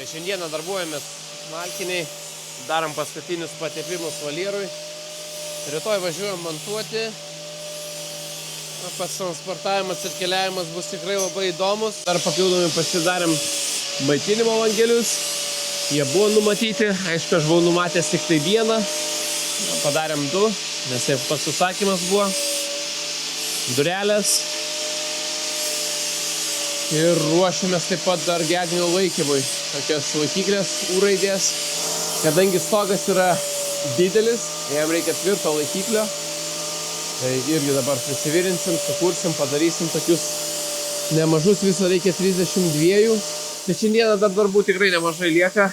Tai šiandieną darbuojamės malkiniai, darom paskutinius patepimus voljerui. Rytoj važiuojam montuoti. Pats transportavimas ir keliavimas bus tikrai labai įdomus. Dar papildomai pasidarėm maitinimo langelius. Jie buvo numatyti, aišku, aš buvau numatęs tik tai vieną. Padarėm du, nes taip toks užsakymas buvo. Durelės. Ir ruošiamės taip pat dar gedinio laikymui. Tokias laikyklės U-raidės. Kadangi stogas yra didelis, jam reikia tvirto laikyklio. Tai irgi dabar prisivirinsim, sukursim, padarysim tokius nemažus, viso reikia 32. Tai šiandieną dar darbų tikrai nemažai lieka.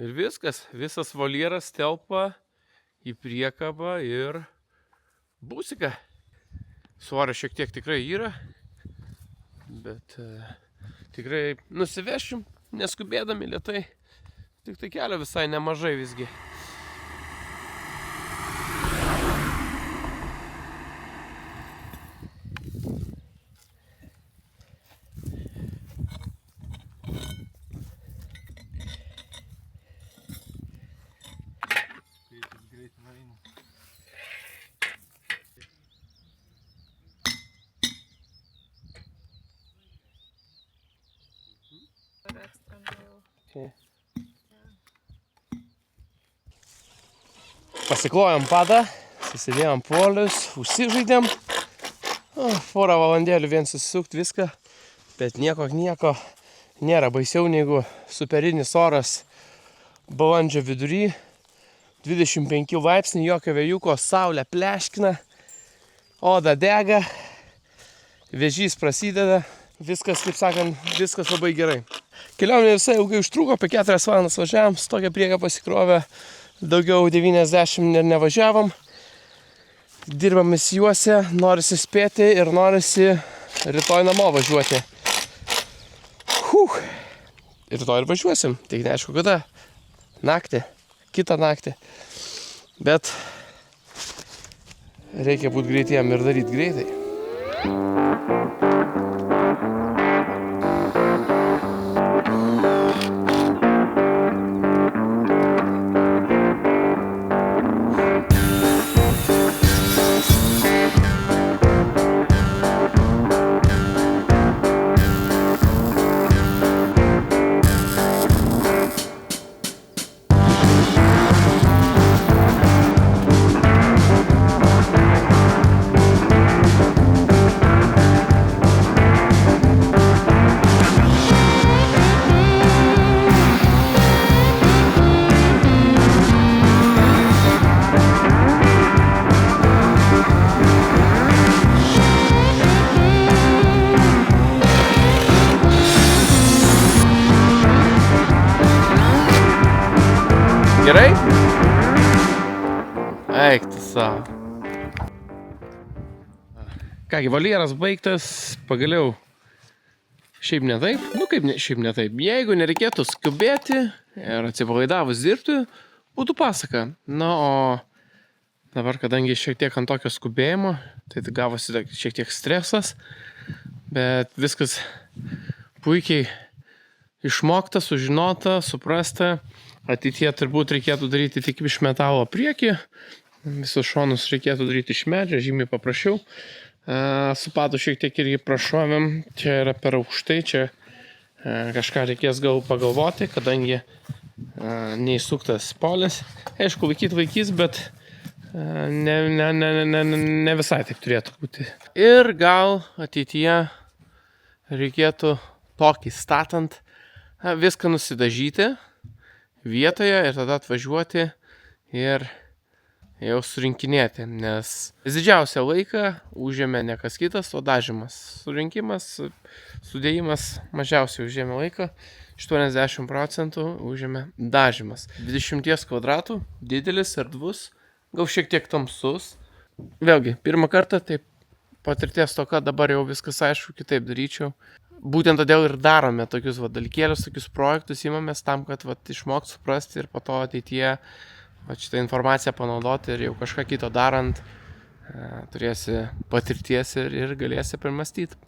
Ir visas voljeras telpa į priekabą ir būsiką. Svorio šiek tiek tikrai yra, bet tikrai nusivešim, neskubėdami lėtai. Tik tai kelio visai nemažai visgi. Pasiklojom padą, susidėjom polius, užsižaidėm. Porą valandėlių vien susisukt viską, bet nieko nėra baisiau negu superinis oras balandžio vidury. 25 laipsnių, jokio vėjuko, saulė pleškina, oda dega, vėžys prasideda, viskas, kaip sakant, viskas labai gerai. Kelionė visai ilgai užtruko, apie 4 valandas važiavom, stokę prieką pasikrovę, daugiau 90 nevažiavom. Dirbam juose, norisi spėti ir norisi rytoj namo važiuoti. Rytoj ir važiuosim, tik neaišku kada. Naktį, kitą naktį. Bet reikia būti greitiem ir daryti greitai. Gerai? Eik tu savo. Kągi, voljeras baigtas, pagaliau. Šiaip ne taip, šiaip ne taip. Jeigu nereikėtų skubėti ir atsipalaidavus dirbti, būtų pasaka. Na, o dabar, kadangi šiek tiek ant tokio skubėjimo, tai gavosi šiek tiek stresas, bet viskas puikiai išmokta, sužinota, suprasta. Ateityje turbūt reikėtų daryti tik iš metalo priekį, visus šonus reikėtų daryti iš medžio, žymiai paprasčiau. Su padu šiek tiek irgi prašovėm, čia yra per aukštai, čia kažką reikės gal pagalvoti, kadangi neįsuktas polis. Aišku, laikys, bet ne visai taip turėtų būti. Ir gal ateityje reikėtų tokį statant viską nusidažyti vietoje ir tada atvažiuoti ir jau surinkinėti, nes didžiausią laiką užėmė ne kas kitas, o dažymas. Surinkimas, sudėjimas mažiausiai užėmė laiką, 80% užėmė dažymas. 20 kvadratų, didelis, erdvus, gal šiek tiek tamsus. Vėlgi, pirmą kartą taip patirties toka, dabar jau viskas aišku, kitaip daryčiau. Būtent todėl ir darome tokius dalykėlius, tokius projektus imamės tam, kad išmokti suprasti ir po to ateityje šitą informaciją panaudoti ir jau kažką kito darant turėsi patirties ir galėsi primastyti.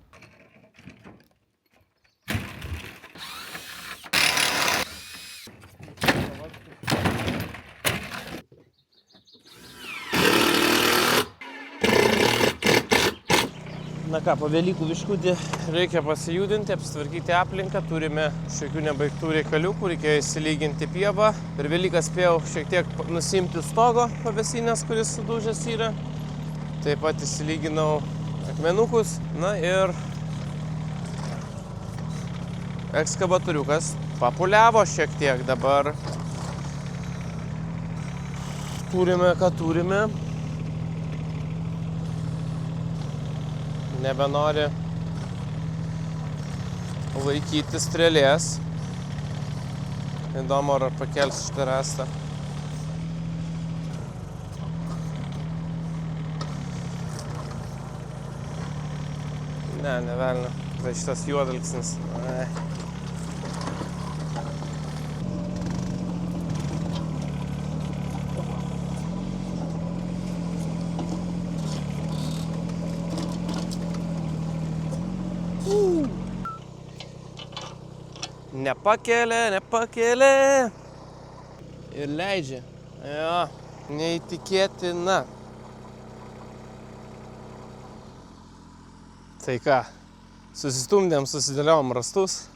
Na ką, po Velykų biškutį reikia pasijudinti, apsitvarkyti aplinką, turime šiokių nebaigtų reikaliukų, reikėjo įsilyginti pievą. Per Velykas spėjau šiek tiek nusimti stogo pavėsinės, kuris sudužęs yra. Taip pat įsilyginau akmenukus, na ir ekskavatoriukas papuliavo šiek tiek, dabar turime, ką turime. Nebenori laikyti strėlės. Įdomu, ar pakels šitą rastą. Ne velnio. Tai šitas juodalksnis. Nepakėlė. Ir leidžia. Jo, neįtikėtina. Tai ką, susistumdėm, susidėliom rastus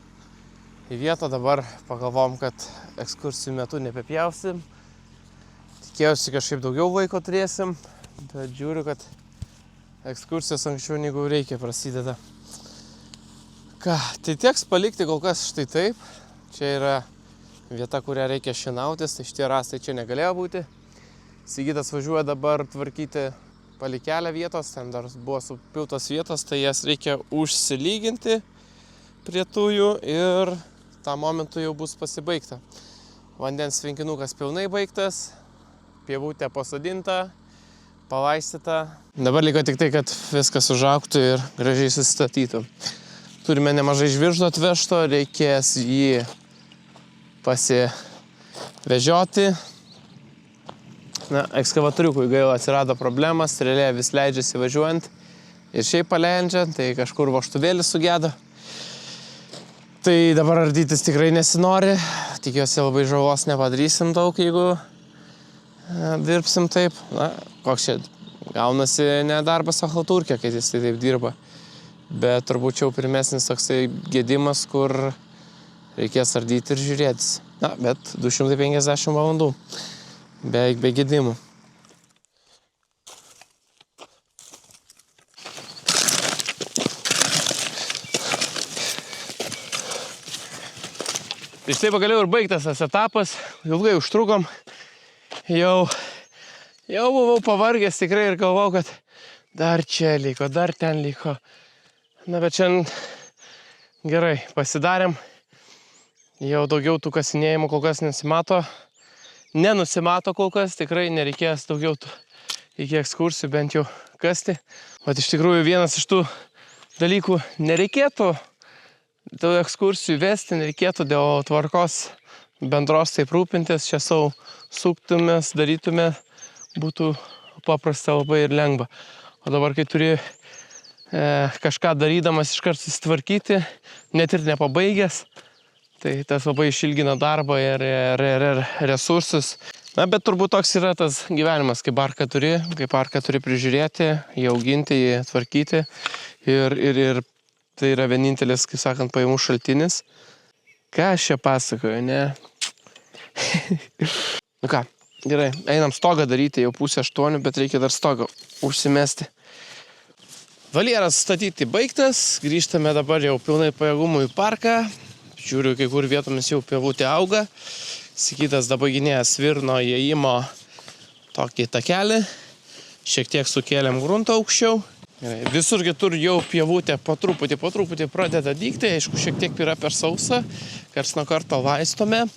į vietą, dabar pagalvom, kad ekskursijų metu nepepjausim. Tikėjausi kažkaip daugiau laiko turėsim, bet žiūriu, kad ekskursijos anksčiau negu reikia prasideda. Ką, tai teks palikti kol kas štai taip. Čia yra vieta, kurią reikia šienautis, tai šitie rastai čia negalėjo būti. Sigitas važiuoja dabar tvarkyti palikelę vietos, ten dar buvo supiltos vietos, tai jas reikia užsilyginti prie tujų ir tą momentu jau bus pasibaigta. Vandens tvenkinukas pilnai baigtas, pievutė pasodinta, palaistyta. Dabar liko tik tai, kad viskas užaugtų ir gražiai susistatytų. Turime nemažai žvirždo atvežto, reikės jį pasivežioti. Na, ekskavatoriukui gaila atsirado problema, strėlė vis leidžiasi važiuojant ir šiaip paleidžiant, tai kažkur vožtuvėlis sugedo. Tai dabar ardytis tikrai nesinori, tikiuosi labai žalos nepadarysim daug, jeigu dirbsim taip. Na, koks čia gaunasi ne darbas, o halturkė, kai jis tai taip dirba. Bet turbūt jau pirmesnis toksai gedimas, kur reikės ardyti ir žiūrėtis. Na, bet 250 valandų. Beveik be gedimų. Tai štai pagaliau ir baigtas tas etapas. Ilgai užtrukom. Jau buvau pavargęs tikrai ir galvau, kad dar čia liko, dar ten liko. Na, bet šiandien gerai pasidarėm. Jau daugiau tų kasinėjimų kol kas nesimato. Nenusimato kol kas, tikrai nereikės daugiau iki ekskursijų bent jau kasti. O iš tikrųjų vienas iš tų dalykų nereikėtų dėl ekskursijų vesti, nereikėtų dėl tvarkos bendros taip rūpintis, čia savo suktumės, darytume, būtų paprasta labai ir lengva. O dabar, kai turi kažką darydamas iškart susitvarkyti, net ir nepabaigęs, tai tas labai išilgina darbą ir resursus. Na, bet turbūt toks yra tas gyvenimas, kai parką turi prižiūrėti, jį auginti, jį tvarkyti. Ir tai yra vienintelis, kaip sakant, pajamų šaltinis. Ką aš čia pasakoju, ne? Nu ką, gerai, einam stogą daryti, jau 7:30, bet reikia dar stogą užsimesti. Valjeras statyti baigtas, grįžtame dabar jau pilnai pajėgumų į parką. Žiūriu, kai kur vietomis jau pievutė auga. Sigitas dabar gynėjęs svirno įėjimo tokį takelį. Šiek tiek sukėlėm gruntą aukščiau. Visur kitur jau pievutė po truputį pradeda dygti. Aišku, šiek tiek yra per sausa. Karts nuo karto laistome.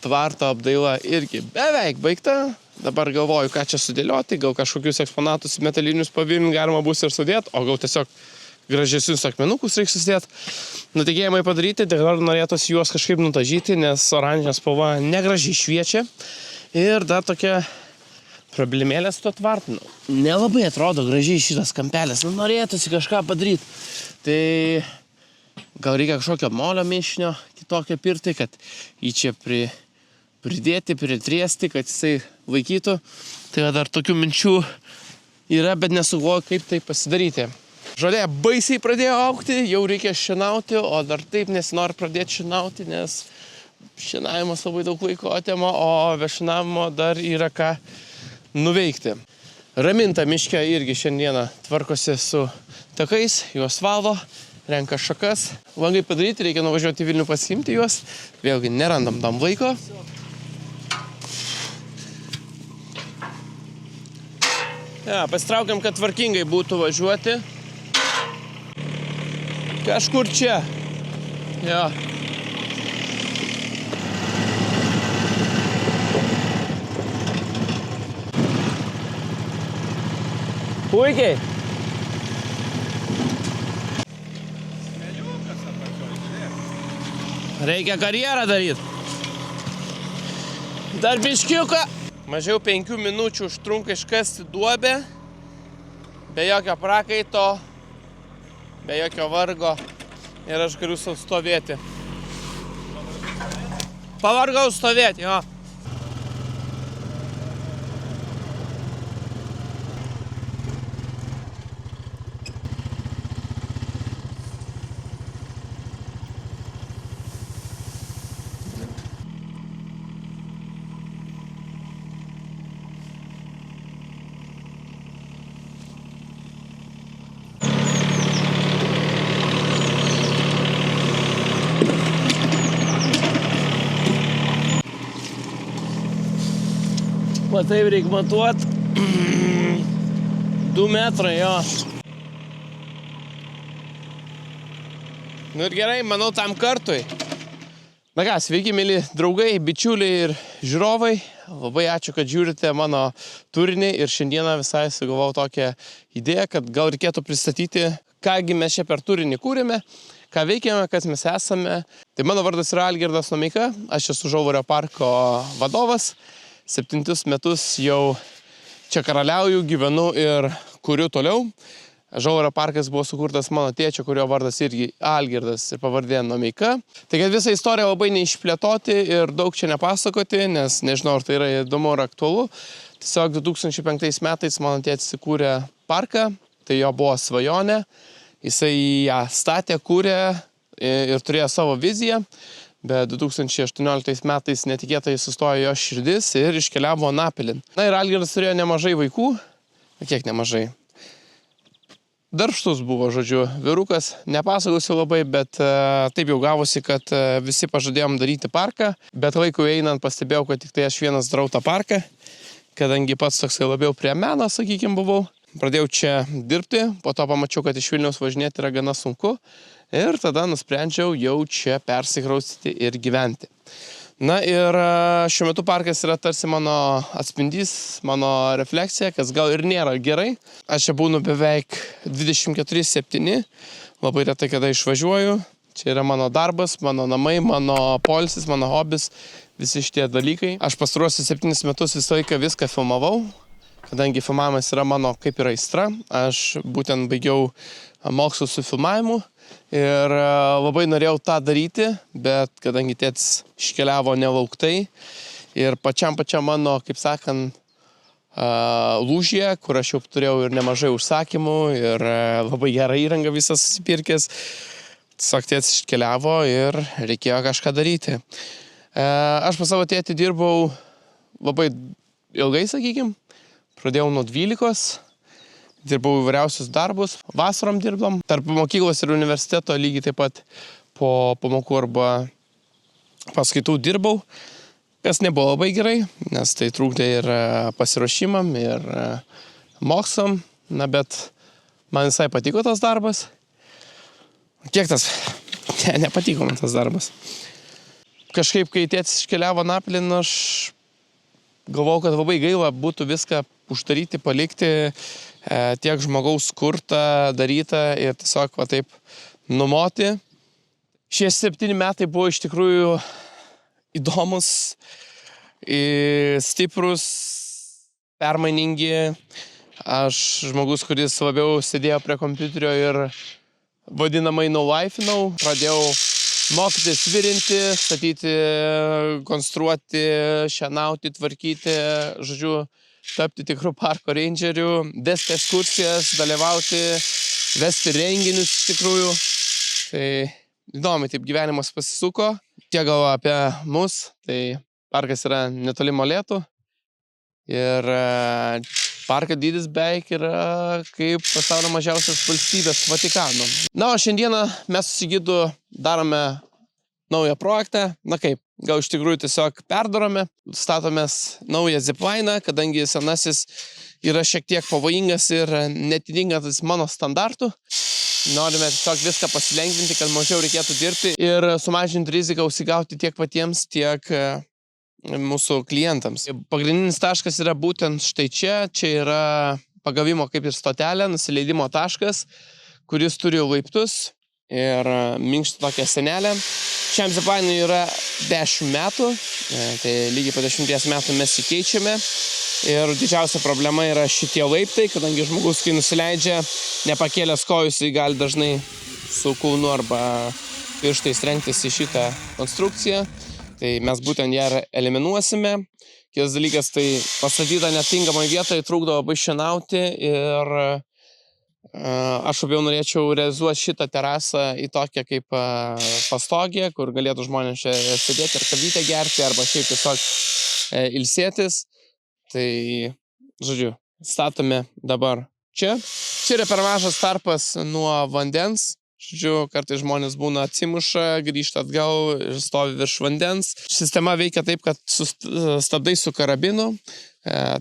Tvarto apdaila irgi beveik baigta. Dabar galvoju, ką čia sudėlioti, gal kažkokius eksponatus metalinius pavilnius galima bus ir sudėti, o gal tiesiog gražesnius akmenukus reiks susidėti. Nutekėjimai padaryti, dabar norėtųsi juos kažkaip nutažyti, nes oranžinė spalva negražiai šviečia. Ir dar tokia problemėlė su to tvartinu. Nelabai atrodo gražiai šitas kampelis, norėtųsi kažką padaryti. Tai gal reikia kažkokio molio mišinio kitokio pirti, kad jį čia pridėti, pritriesti, kad jisai laikytų. Tai dar tokių minčių yra, bet nesugalvoju, kaip tai pasidaryti. Žolė baisiai pradėjo augti, jau reikia šienauti, o dar taip nesinori pradėti šienauti, nes šienavimas labai daug laiko atema, o be šienavimo dar yra ką nuveikti. Raminta miške irgi šiandieną tvarkosi su takais, juos valo, renka šakas. Langai padaryti, reikia nuvažiuoti į Vilnių pasiimti juos, vėlgi nerandam tam laiko. Ja, pasitraukiam, kad tvarkingai būtų važiuoti. Kažkur čia. Jo. Puikiai. Reikia karjerą daryti. Dar biškiuką. Mažiau 5 minučių užtrunka iškasti duobę. Be jokio prakaito. Be jokio vargo ir aš galiu sau stovėti. Pavargau stovėti, jo. Va taip reikia matuot. 2 metrai, jo. Nu ir gerai, manau, tam kartui. Na ką, sveiki, mėly draugai, bičiuliai ir žiūrovai. Labai ačiū, kad žiūrite mano turinį ir šiandieną visai sugalvojau tokią idėją, kad gal reikėtų pristatyti, kągi mes čia per turinį kūrėme, ką veikiame, kas mes esame. Tai mano vardas yra Algirdas Nomeika, aš esu Žalvario parko vadovas. 7 metus jau čia karaliauju, gyvenu ir kuriu toliau. Žalvario parkas buvo sukurtas mano tėčio, kurio vardas irgi Algirdas ir pavardė Nomeika. Tai kad visą istoriją labai neišplėtoti ir daug čia nepasakoti, nes nežinau, ar tai yra įdomu ar aktualu. Tiesiog 2005 metais mano tėtis įkūrė parką, tai jo buvo svajonė. Jisai ją statė, kūrė ir turėjo savo viziją. Bet 2018 metais netikėtai sustojo jo širdis ir iškeliavo Anapilin. Na ir Algirdas turėjo nemažai vaikų. Kiek nemažai? Darbštus buvo, žodžiu, vyrukas. Nepasakosiu labai, bet taip jau gavosi, kad visi pažadėjom daryti parką. Bet laikui einant pastebėjau, kad tik tai aš vienas darau tą parką. Kadangi pats toksai labiau prie meno, sakykime, buvau. Pradėjau čia dirbti, po to pamačiau, kad iš Vilniaus važinėti yra gana sunku. Ir tada nusprendžiau jau čia persikraustyti ir gyventi. Na ir šiuo metu parkas yra tarsi mano atspindys, mano refleksija, kas gal ir nėra gerai. Aš čia būnu beveik 24/7, labai retai kada išvažiuoju. Čia yra mano darbas, mano namai, mano poilsis, mano hobis, visi šitie dalykai. Aš pastaruosius 7 metus visą laiką viską filmavau, kadangi filmavimas yra mano kaip ir aistra. Aš būtent baigiau mokslus su filmavimu. Ir labai norėjau tą daryti, bet kadangi tėtis iškeliavo nelauktai ir pačiam mano, kaip sakant, lūžyje, kur aš jau turėjau ir nemažai užsakymų ir labai gerą įrangą visą susipirkęs, tiesiog tėtis iškeliavo ir reikėjo kažką daryti. Aš pas savo tėtį dirbau labai ilgai, sakykime, pradėjau nuo 12. Dirbau įvairiausius darbus, vasarom dirbam, tarp mokyklos ir universiteto lygiai taip pat po pamokų arba paskaitų dirbau, kas nebuvo labai gerai, nes tai trukdė ir pasiruošimam, ir mokslam, na bet man visai patiko tas darbas. Kiek tas? Nepatiko man tas darbas. Kažkaip, kai tėtis iškeliavo Anapilin, aš galvojau, kad labai gaila būtų viską uždaryti, palikti, tiek žmogaus kurta, daryta ir tiesiog va taip numoti. Šie 7 metai buvo iš tikrųjų įdomus, stiprus, permainingi. Aš žmogus, kuris labiau sėdėjo prie kompiuterio ir vadinamai no-lifeinau, pradėjau mokytis virinti, statyti, konstruoti, šienauti, tvarkyti, žodžiu, tapti tikrų parko rangerių, vesti ekskursijas, dalyvauti, vesti renginius iš tikrųjų. Tai įdomi, taip gyvenimas pasisuko. Tiek gal apie mus, tai parkas yra netoli Molėtų ir parko dydis beveik yra kaip pasaulio mažiausias valstybės Vatikano. Na, o šiandieną mes su Sigitu darome naują projektą. Na kaip, gal iš tikrųjų tiesiog perdarome, statomės naują ziplainą, kadangi senasis yra šiek tiek pavojingas ir netitinkantis mano standartų. Norime tiesiog viską pasilengvinti, kad mažiau reikėtų dirbti ir sumažinti riziką užsigauti tiek patiems, tiek mūsų klientams. Pagrindinis taškas yra būtent štai čia. Čia yra pagavimo kaip ir stotelė, nusileidimo taškas, kuris turi laiptus ir minkštą tokią senelę. Šiam ziplainui yra 10 metų, tai lygiai po 10 metų mes jį keičiame. Ir didžiausia problema yra šitie laiptai, kadangi žmogus, kai nusileidžia, nepakėlęs kojus, jis gali dažnai su kūnu arba pirštais trenktis į šitą konstrukciją. Tai mes būtent ją eliminuosime. Kitas dalykas, tai pastatyta netinkamai vietoje, trukdo labai šienauti ir aš labiau norėčiau realizuoti šitą terasą į tokią kaip pastogę, kur galėtų žmonės čia sėdėti ir kavytę gerti arba šiaip tiesiog ilsėtis. Tai, žodžiu, statome dabar čia. Čia yra per mažas tarpas nuo vandens. Žodžiu, kartais žmonės būna atsimuša, grįžta atgal ir stovi virš vandens. Sistema veikia taip, kad stabdai su karabinu,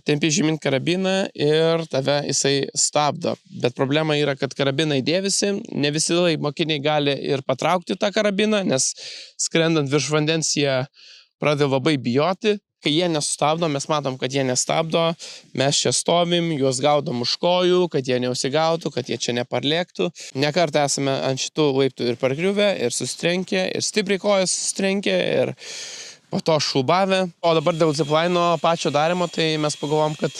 tempi žemyn karabiną ir tave jisai stabdo. Bet problema yra, kad karabinai dėvisi, ne visi mokiniai gali ir patraukti tą karabiną, nes skrendant virš vandens jie pradeda labai bijoti. Kai jie nesustabdo, mes matom, kad jie nestabdo, mes čia stovim, juos gaudom už kojų, kad jie neužsigautų, kad jie čia neparlėktų. Nekartą esame ant šitų laiptų ir pargriuvę, ir susitrenkę, ir stipriai kojas susitrenkę, ir po to šlubavę. O dabar dėl ziplaino pačio darimo, tai mes pagalvom, kad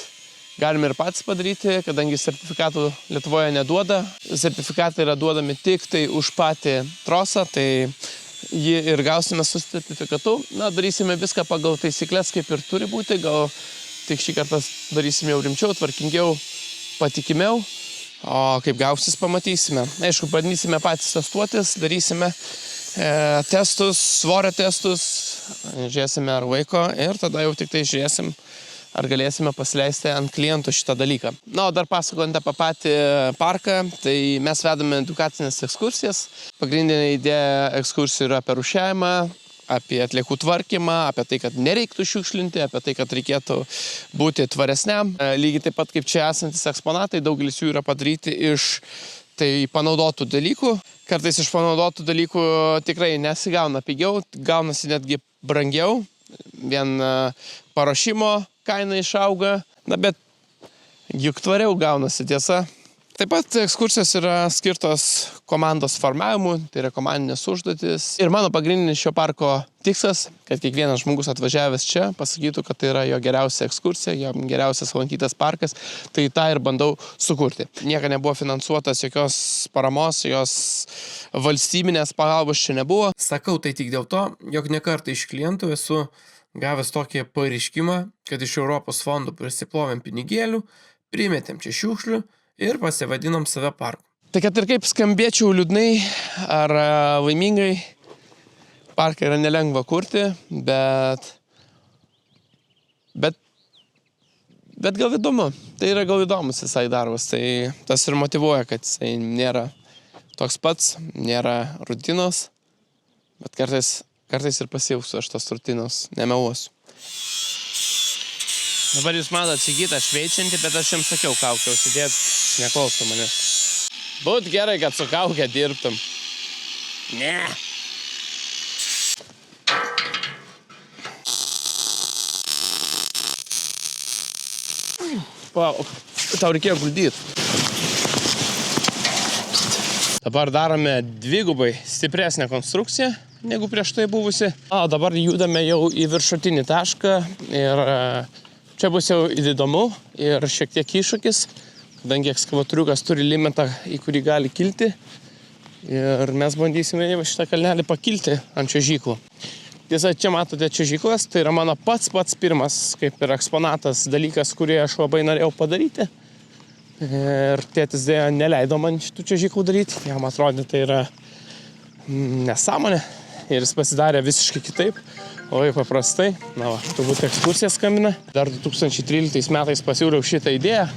galime ir patys padaryti, kadangi sertifikatų Lietuvoje neduoda. Sertifikatai yra duodami tik tai už patį trosą, tai jį ir gausime su sertifikatu. Na, darysime viską pagal taisyklės, kaip ir turi būti. Gal tik šį kartą darysime jau rimčiau, tvarkingiau, patikimiau. O kaip gausis, pamatysime. Aišku, bandysime patys testuotis, darysime testus, svorio testus, žiūrėsime ar laiko ir tada jau tik tai žiūrėsim, ar galėsime pasileisti ant klientų šitą dalyką. Na, o dar pasakojant apie patį parką, tai mes vedame edukacinės ekskursijas. Pagrindinė idėja ekskursijų yra apie rūšiavimą, apie atliekų tvarkymą, apie tai, kad nereiktų šiukšlinti, apie tai, kad reikėtų būti tvaresniam. Lygiai taip pat kaip čia esantis eksponatai, daugelis jų yra padaryti iš panaudotų dalykų. Kartais iš panaudotų dalykų tikrai nesigauna pigiau, gaunasi netgi brangiau. Vien paruošimo kaina išauga, na bet juk tvariau gaunasi, tiesa. Taip pat ekskursijos yra skirtos komandos formavimui, tai yra komandinės užduotis. Ir mano pagrindinis šio parko tikslas, kad kiekvienas žmogus atvažiavęs čia pasakytų, kad tai yra jo geriausia ekskursija, jo geriausias lankytas parkas, tai tą ir bandau sukurti. Nieka nebuvo finansuotas, jokios paramos, jos valstybinės pagalbos čia nebuvo. Sakau tai tik dėl to, jog ne kartą iš klientų esu gavęs tokį pareiškimą, kad iš Europos fondų prisiplovėm pinigėlių, primetėm čia šiukšlių ir pasivadinom save parku. Tai kad ir kaip skambėčiau liūdnai ar laimingai, parką yra nelengva kurti, bet gal įdomu. Tai yra gal įdomus visai darbas, tai tas ir motyvuoja, kad jisai nėra toks pats, nėra rutinos, bet kartais ir pasijausiu aš tos rutinos, nemeluosiu. Dabar jūs matot Sigitą šveičiantį, bet aš jums sakiau kaukę užsidėt, neklauso manęs. Būt gerai, kad su kauke dirbtum. Ne. tau reikėjo guldyti. Dabar darome dvigubai stipresnę konstrukciją, negu prieš tai buvusi. O dabar judame jau į viršutinį tašką ir čia bus jau įdomu ir šiek tiek iššūkis, kadangi ekskavatoriukas turi limitą, į kurį gali kilti. Ir mes bandysime šitą kalnelį pakilti ant čiuožyklų. Tiesa, čia matote čiuožyklas, tai yra mano pats pirmas, kaip ir eksponatas dalykas, kurį aš labai norėjau padaryti. Ir tėtis dėja neleido man šitų čiuožyklų daryti. Jam atrodė, tai yra nesąmonė. Ir jis pasidarė visiškai kitaip, labai paprastai. Na va, turbūt ekskursija skambina. Dar 2013 metais pasiūliau šitą idėją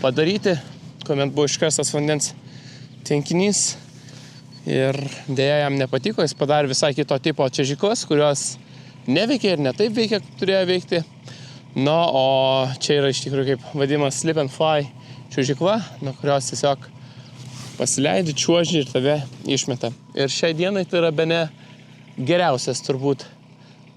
padaryti, kuomet buvo iškastas vandens tvenkinys. Ir dėja jam nepatiko, jis padarė visai kito tipo čiuožyklas, kurios neveikia ir ne taip veikia, kaip turėjo veikti. Na, o čia yra iš tikrųjų kaip vadinamas slip and fly čiuožykla, nuo kurios tiesiog pasileidi, čiuoži ir tave išmeta. Ir šiai dienai tai yra bene geriausias turbūt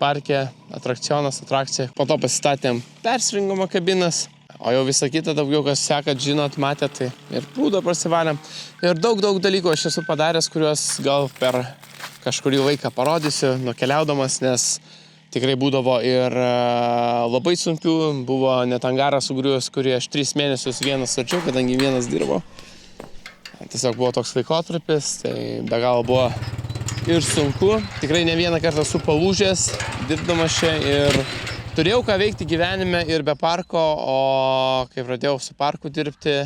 parke atrakcija. Po to pasistatėm persirengimo kabinas. O jau visą kitą daugiau, kas sekat, žinot, matėt, tai ir prūdą prasivalėm. Ir daug dalykų aš esu padaręs, kuriuos gal per kažkurį laiką parodysiu, nukeliaudamas, nes tikrai būdavo ir labai sunkių, buvo net angarą sugriuvęs, kurį aš 3 mėnesius vienas stačiau, kadangi vienas dirbau. Tiesiog buvo toks laikotarpis, tai be galo buvo ir sunku. Tikrai ne vieną kartą esu palūžęs, dirbdamas čia ir turėjau ką veikti gyvenime ir be parko, o kai pradėjau su parku dirbti,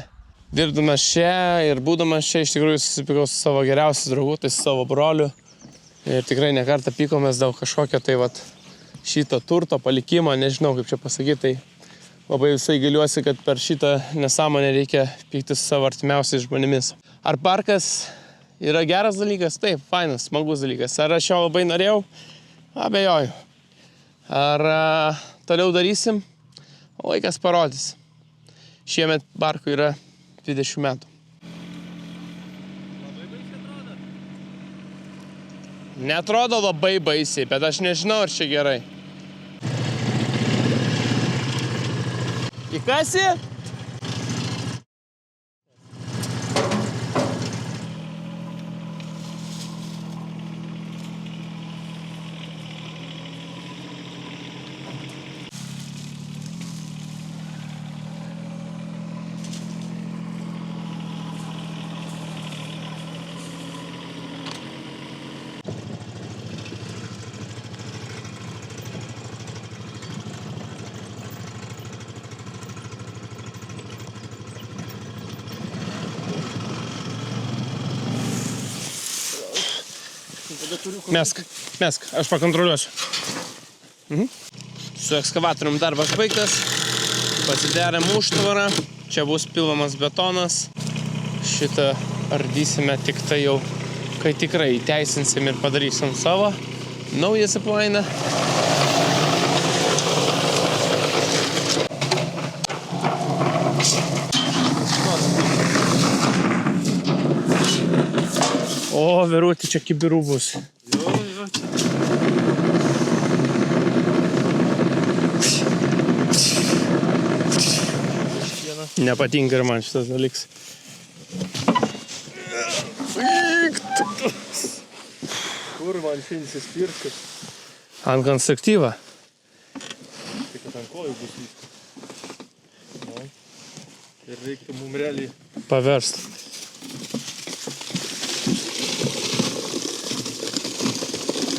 dirbdamas čia ir būdamas čia, iš tikrųjų susipykau su savo geriausiais draugų, tai su savo broliu. Ir tikrai ne kartą pykomės dėl kažkokio tai vat šito turto palikimo, nežinau kaip čia pasakyti, tai labai visai gailiuosi, kad per šitą nesąmonę reikia pykti su savo artimiausiais žmonėmis. Ar parkas yra geras dalykas? Taip, fainas, smagus dalykas. Ar aš jo labai norėjau? Abejoju. Ar toliau darysim? Laikas parodys. Šiemet parkui yra 20 metų. Neatrodo labai baisiai, bet aš nežinau, ar čia gerai. Įkasi? Mesk, aš pakontroliuosiu. Su ekskavatorium darbas baigtas, pasidarėm užtvarą, čia bus pilamas betonas. Šitą ardysime tik tai jau, kai tikrai įteisinsim ir padarysim savo naują ziplainą. O, Verutė, čia kibirų bus. Jo. Nepatinka ir man šitas dalyks. Kur man šiandien įsispirti? Ant konstruktyvą. Tai kad ant kojų bus viskas. Ir reiktų mum realiai paverst.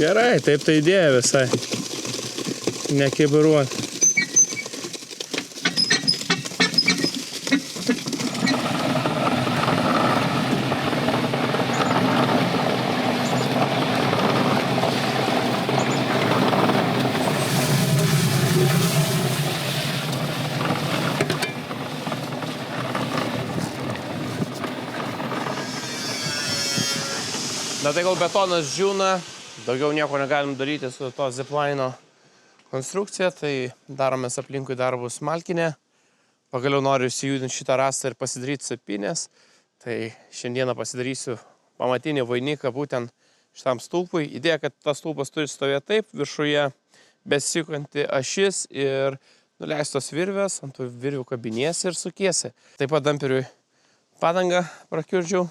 Gerai, taip tai idėja visai. Nekibiruot. Na tai gal betonas džiūna, daugiau nieko negalim daryti su to ziplaino konstrukcija, tai daromės aplinkui darbus malkinę. Pagaliau noriu įsijudinti šitą rastą ir pasidaryti sapinės. Tai šiandieną pasidarysiu pamatinį vainiką būtent šitam stulpui. Idėja, kad tas stulpas turi stovėti taip, viršuje besisukanti ašis ir nuleistos virvės, ant tų virvių kabinėsi ir sukiesi. Taip pat damperiui padangą prakiurdžiau,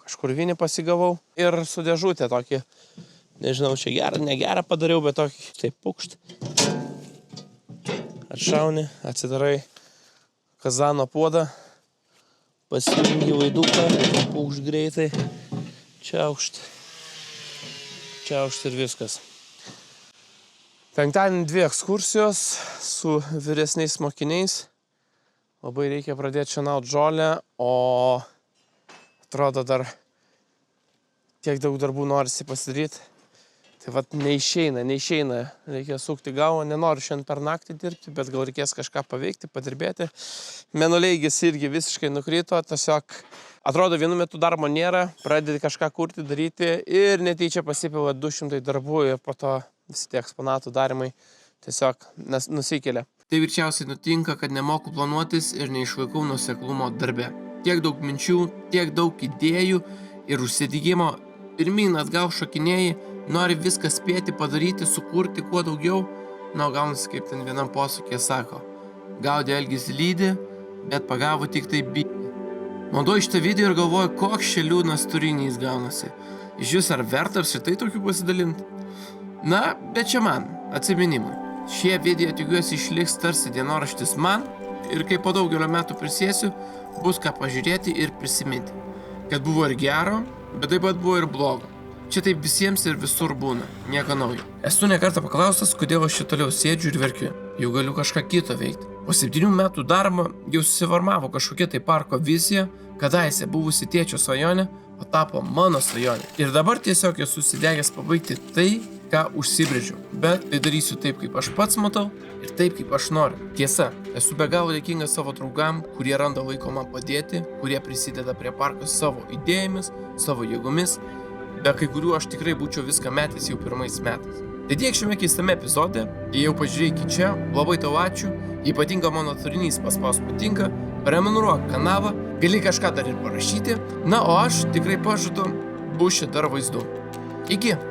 kažkur vinį pasigavau ir su dėžutė tokį, nežinau, čia gerą, negerą padariau, bet tokį, taip pukšt. Atšauni, atsidarai kazano puodą, pasijungi vaiduką, pukšt greitai, čiaukšt ir viskas. Penktadienį 2 ekskursijos su vyresniais mokiniais. Labai reikia pradėti šienauti žolę, o atrodo dar tiek daug darbų norisi pasidaryti. Tai vat neišeina, reikia sukti galvą, nenoriu šiandien per naktį dirbti, bet gal reikės kažką paveikti, padirbėti. Mėnuleigis irgi visiškai nukrito, tiesiog atrodo vienu metu darbo nėra, pradedi kažką kurti, daryti ir netyčia pasipila 200 darbų ir po to visi tie eksponatų darimai tiesiog nusikelia. Tai virčiausiai nutinka, kad nemoku planuotis ir neišlaikau nuoseklumo darbe. Tiek daug minčių, tiek daug idėjų ir užsidegimo, pirmyn atgal šokinėjai, nori viską spėti, padaryti, sukurti kuo daugiau, gaunasi kaip ten vienam posūkyje sako. Gaudė elgis lydi, bet pagavo tik tai bijo. Montuoju šitą video ir galvoju, koks čia liūdnas turinys gaunasi. Iš vis ar verta šitai tokių pasidalinti? Na, bet čia man, atsiminimui. Šie video tikiuosi išliks tarsi dienoraštis man ir kai po daugelio metų prisėsiu, bus ką pažiūrėti ir prisiminti. Kad buvo ir gero, bet taip pat buvo ir blogo. Čia taip visiems ir visur būna, nieko naujo. Esu nekartą paklaustas, kodėl aš čia toliau sėdžiu ir verkiu. Jau galiu kažką kito veikti. Po 7 metų darbo jau susiformavo kažkokia tai parko vizija, kadaise buvusi tėčio svajonė, o tapo mano svajonė. Ir dabar tiesiog esu susidegęs pabaigti tai, ką užsibrėžiau. Bet tai darysiu taip, kaip aš pats matau ir taip, kaip aš noriu. Tiesa, esu be galo dėkingas savo draugam, kurie randa laiko man padėti, kurie prisideda prie parko savo idėjomis, savo jėgomis, be kai kurių aš tikrai būčiau viską metęs jau pirmais metais. Tai tiek šiame keistame epizode, jei jau pažiūrėjai iki čia, labai tau ačiū, jei patinka mano turinys, paspaus patinka, prenumeruok kanalą, gali kažką dar ir parašyti, na o aš tikrai pažadu, bus čia dar vaizdu. Iki!